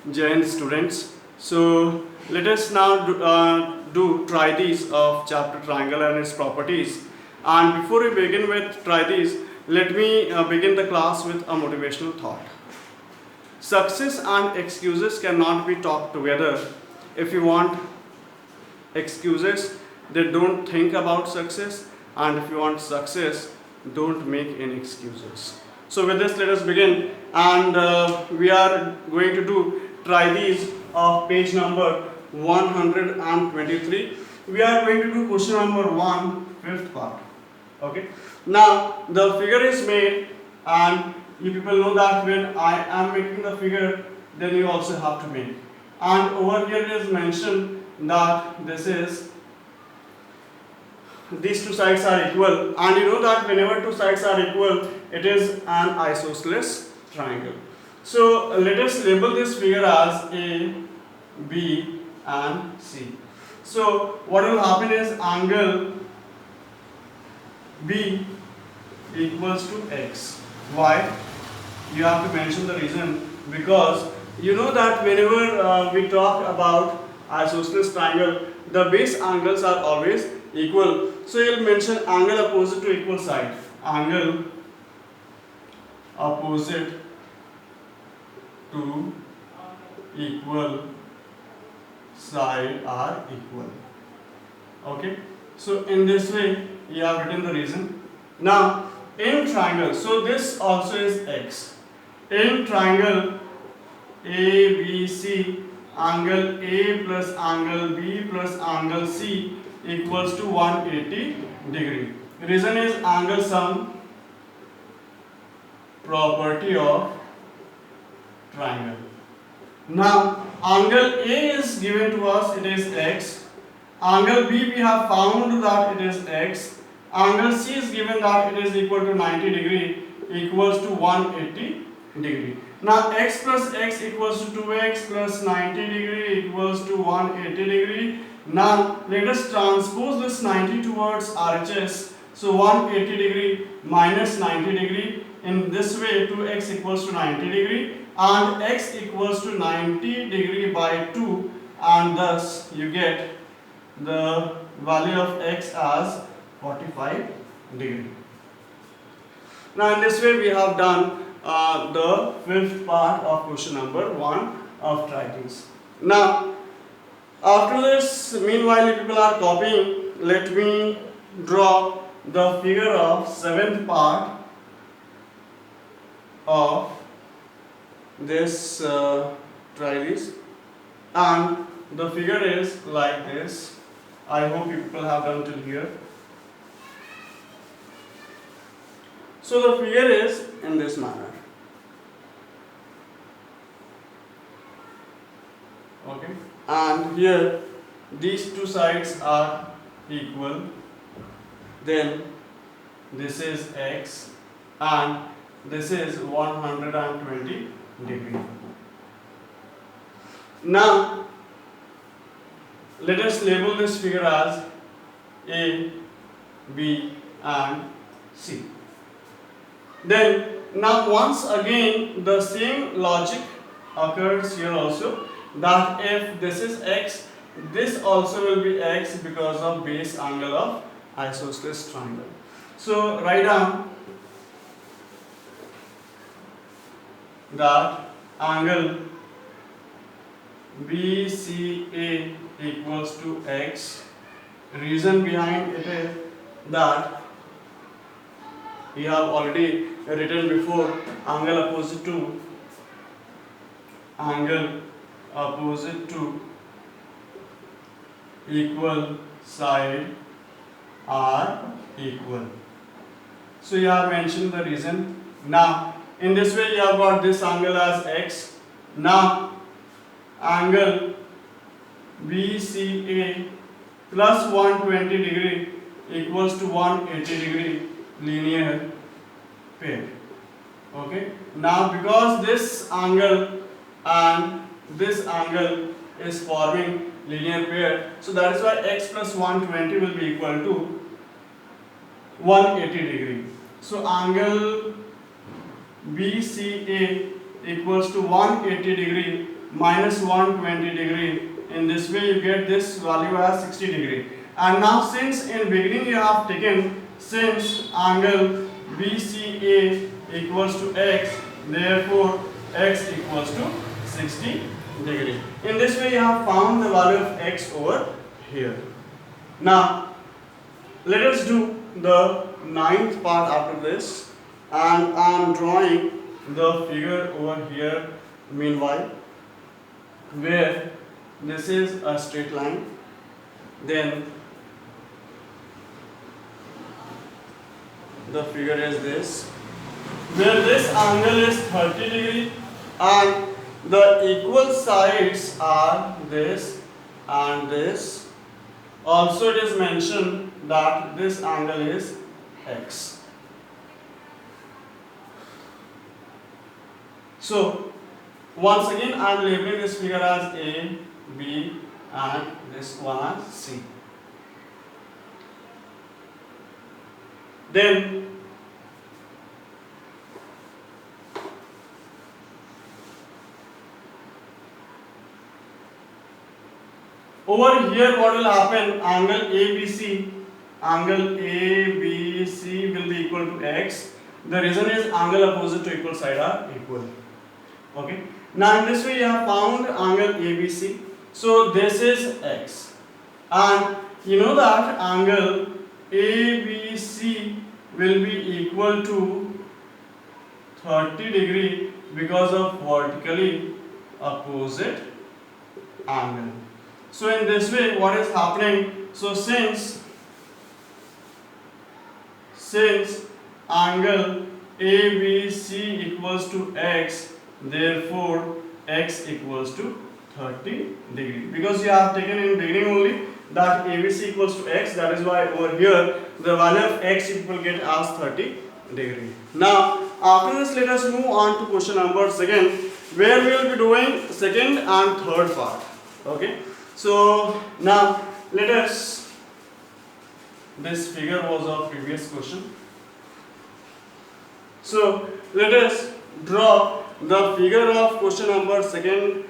Jain students. So let us now do try these of chapter triangle and its properties. And before we begin with try these, let me begin the class with a motivational thought. Success and excuses cannot be talked together. If you want excuses, then don't think about success, and if you want success, don't make any excuses. So with this, let us begin, and we are going to do try these of page number 123. We are going to do question number 1, fifth part. Okay. Now the figure is made, and you people know that when I am making the figure, then you also have to make. And over here it is mentioned that these two sides are equal, and you know that whenever two sides are equal, it is an isosceles triangle. So let us label this figure as A, B and C. So what will happen is angle B equals to X. Why? You have to mention the reason, because you know that whenever we talk about isosceles triangle, the base angles are always equal. So you will mention angle opposite to equal side. Angle opposite to equal side are equal. Okay. So in this way you have written the reason. Now in triangle, so this also is X. In triangle ABC, angle A plus angle B plus angle C equals to 180 degree. Reason is angle sum property of triangle. Now angle A is given to us, it is X. Angle B we have found that it is X. Angle C is given that it is equal to 90 degree, equals to 180 degree. Now x plus x equals to 2x plus 90 degree equals to 180 degree. Now let us transpose this 90 towards RHS. So 180 degree minus 90 degree. In this way 2x equals to 90 degree and x equals to 90 degree by 2, and thus you get the value of x as 45 degree. Now in this way we have done the fifth part of question number 1 of try these. Now after this, meanwhile if people are copying, let me draw the figure of seventh part of this try this, and the figure is like this. I hope you people have done till here. So the figure is in this manner. Okay, and here these two sides are equal. Then this is X and this is 120 degree. Now let us label this figure as A, B and C. Then now once again the same logic occurs here also, that if this is X, this also will be X because of base angle of isosceles triangle. So write down that angle BCA equals to X. Reason behind it is that we have already written before, angle opposite to equal side are equal. So you have mentioned the reason. Now in this way you have got this angle as X. Now angle BCA plus 120 degree equals to 180 degree linear pair. Okay. Now because this angle and this angle is forming linear pair, so that is why x plus 120 will be equal to 180 degree. So angle BCA equals to 180 degree minus 120 degree. In this way you get this value as 60 degree. And now since in beginning you have taken, since angle BCA equals to x, therefore x equals to 60 degree. In this way you have found the value of x over here. Now let us do the ninth part after this, and I am drawing the figure over here meanwhile, where this is a straight line, then the figure is this, where this angle is 30 degree and the equal sides are this and this. Also it is mentioned that this angle is x. So once again I am labeling this figure as A, B and this one as C. Then over here what will happen, angle ABC will be equal to x. The reason is angle opposite to equal side are equal. Okay. Now in this way you have found angle ABC. So this is x. And you know that angle ABC will be equal to 30 degree because of vertically opposite angle. So in this way what is happening, so since angle ABC equals to x, therefore x equals to 30 degree, because you have taken in beginning only that ABC equals to x, that is why over here the value of x you will get as 30 degree. Now after this let us move on to question number second, where we will be doing second and third part. Okay. So now let us, this figure was our previous question. So let us draw the figure of question number second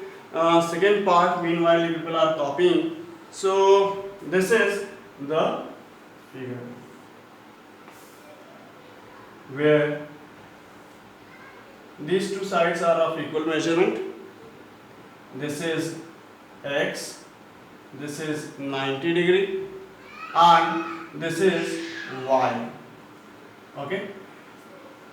part. Meanwhile you people are copying. So this is the figure where these two sides are of equal measurement. This is x, this is 90 degree and this is y. Okay.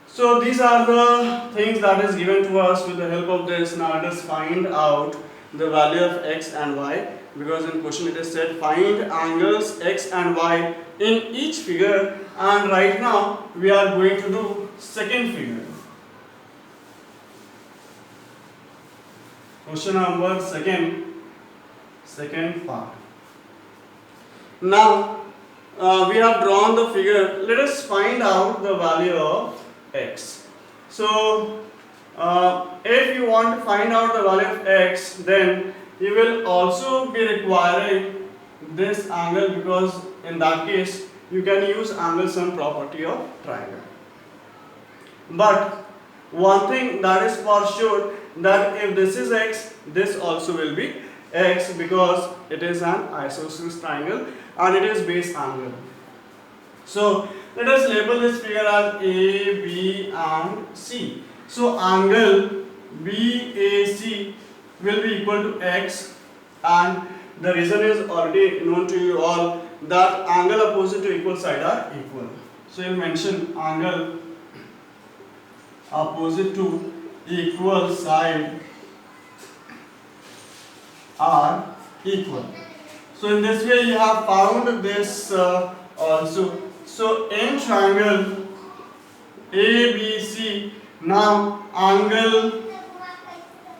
So these are the things that is given to us. With the help of this, now let us find out the value of x and y, because in question it is said find angles x and y in each figure, and right now we are going to do second figure. Question number second part. Now we have drawn the figure. Let us find out the value of x. So if you want to find out the value of x, then you will also be requiring this angle, because in that case you can use angle sum property of triangle. But one thing that is for sure, that if this is x, this also will be x, because it is an isosceles triangle and it is base angle. So let us label this figure as A, B and C. So angle BAC will be equal to x, and the reason is already known to you all, that angle opposite to equal side are equal. So you mention angle opposite to equal side are equal. So in this way you have found this also. So in triangle ABC, now angle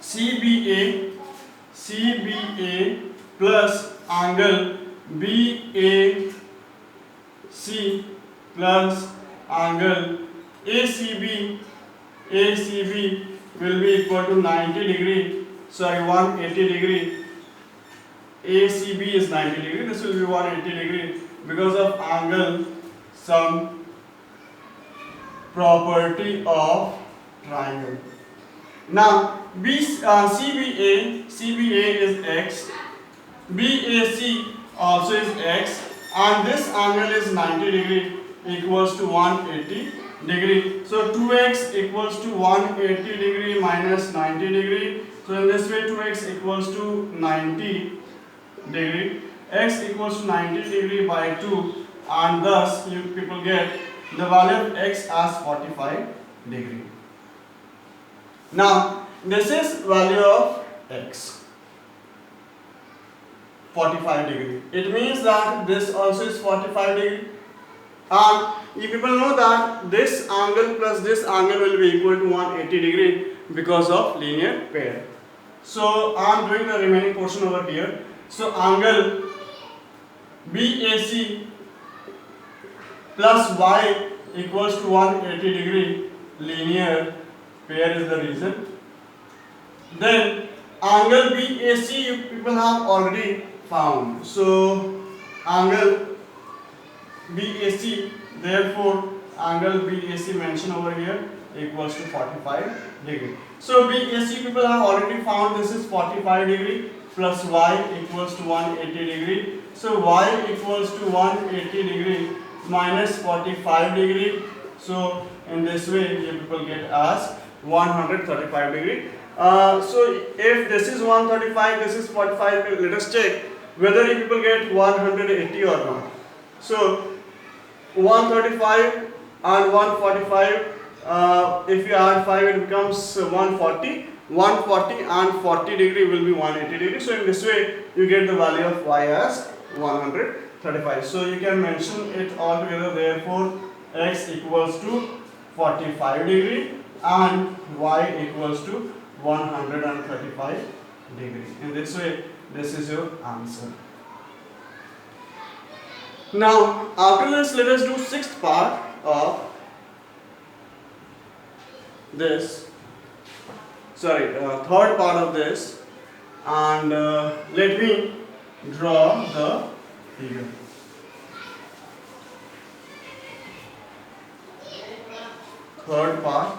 CBA plus angle BAC plus angle ACB will be equal to 90 degree, sorry 180 degree. ACB is 90 degree, this will be 180 degree because of angle sum property of triangle. Now CBA is x, BAC also is x, and this angle is 90 degree equals to 180 degree. So 2x equals to 180 degree minus 90 degree. So in this way 2x equals to 90 degree, x equals to 90 degree by 2, and thus you people get the value of x as 45 degree. Now this is value of x, 45 degree. It means that this also is 45 degree, and you people know that this angle plus this angle will be equal to 180 degree because of linear pair. So I am doing the remaining portion over here. So angle BAC plus y equals to 180 degree, linear pair is the reason. Then angle BAC you people have already found. So angle BAC, therefore angle BAC mentioned over here equals to 45 degree. So BAC people have already found, this is 45 degree plus y equals to 180 degree. So y equals to 180 degree minus 45 degree. So in this way you people get as 135 degree. So if this is 135, this is 45, let us check whether you people get 180 or not. So 135 and 145, if you add 5 it becomes 140. 140 and 40 degree will be 180 degree. So in this way you get the value of y as 135. So you can mention it all together. Therefore x equals to 45 degree and y equals to 135 degree. In this way this is your answer. Now after this let us do sixth part of this, third part of this, and let me draw the figure. Third part,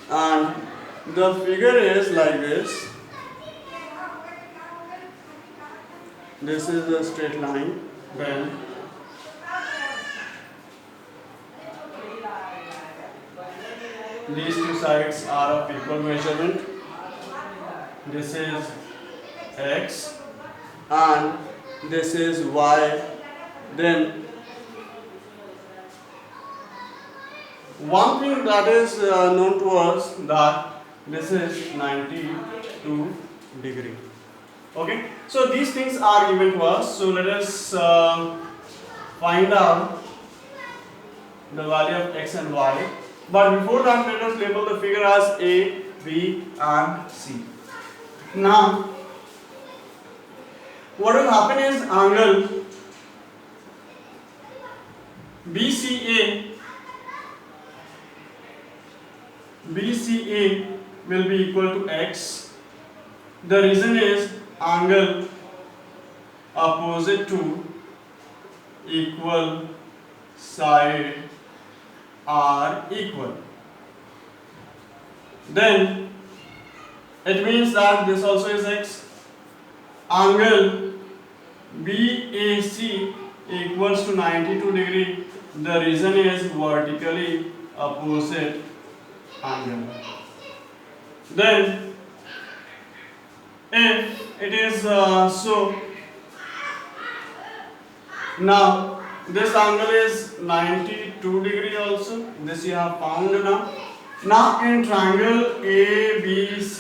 and the figure is like this. This is a straight line, then these two sides are of equal measurement. This is x and this is y. Then one thing that is known to us, that this is 92 degree. Okay, so these things are given to us. So let us find out the value of x and y. But before that, let us label the figure as A, B and C. Now, what will happen is angle BCA will be equal to x. The reason is angle opposite to equal side are equal. Then it means that this also is x. Angle BAC equals to 92 degree. The reason is vertically opposite angle. Then if it is so, now this angle is 92 degree also. This you have found now. Now in triangle ABC,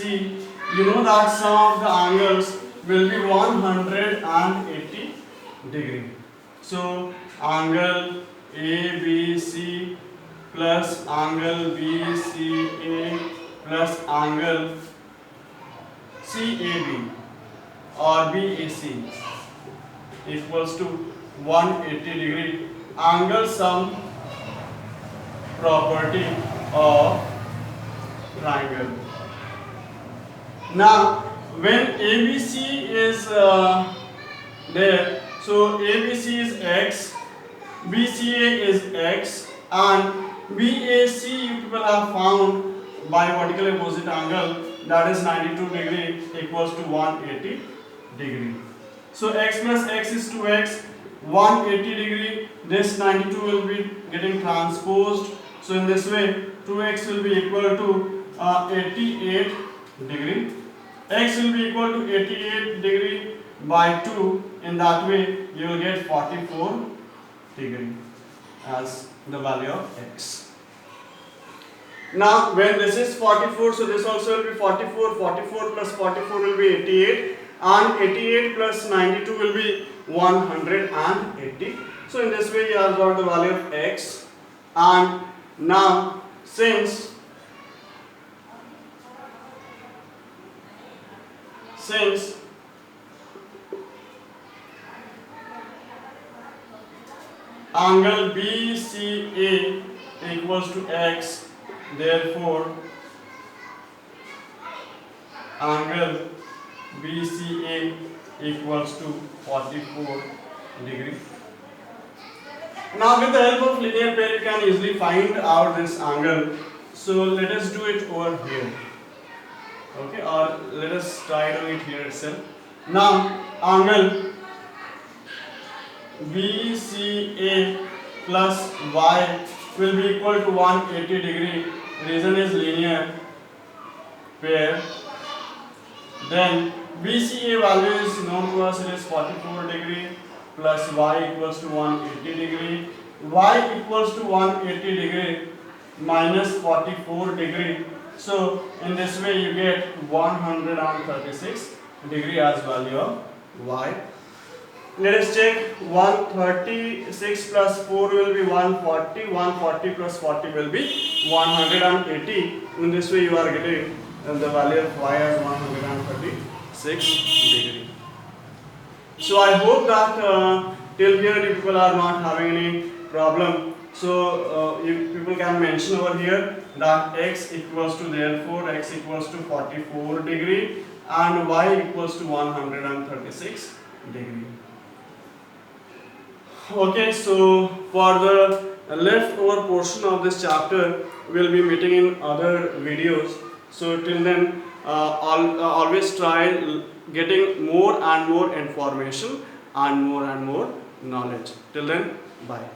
you know that some of the angles will be 180 degree. So angle ABC plus angle BCA plus angle CAB or BAC equals to 180 degree. Angle sum property of triangle. Now when ABC is there, so ABC is x, BCA is x, and BAC you people have found by vertically opposite angle, that is 92 degree equals to 180 degree. So x plus x is 2x, 180 degree, this 92 will be getting transposed. So in this way 2x will be equal to 88 degree. X will be equal to 88 degree by 2. In that way you will get 44 degree as the value of x. Now when this is 44, so this also will be 44, 44 plus 44 will be 88, and 88 plus 92 will be 180. So in this way you have got the value of x. And now since angle BCA equals to x, therefore angle BCA equals to 44 degree. Now with the help of linear pair you can easily find out this angle. So let us do it over here. Okay, or let us try doing it here itself. Now angle BCA plus y will be equal to 180 degree. Reason is linear pair. Then BCA value is known to us, it is 44 degree plus y equals to 180 degree. Y equals to 180 degree minus 44 degree. So in this way you get 136 degree as value of y. Let us check. 136 plus 4 will be 140. 140 plus 40 will be 180. In this way you are getting the value of y as 136 degree. So I hope that till here you people are not having any problem. So you people can mention over here that x equals to, therefore x equals to 44 degree and y equals to 136 degree. Okay, so for the leftover portion of this chapter we will be meeting in other videos. So till then always try getting more and more information and more knowledge. Till then, bye.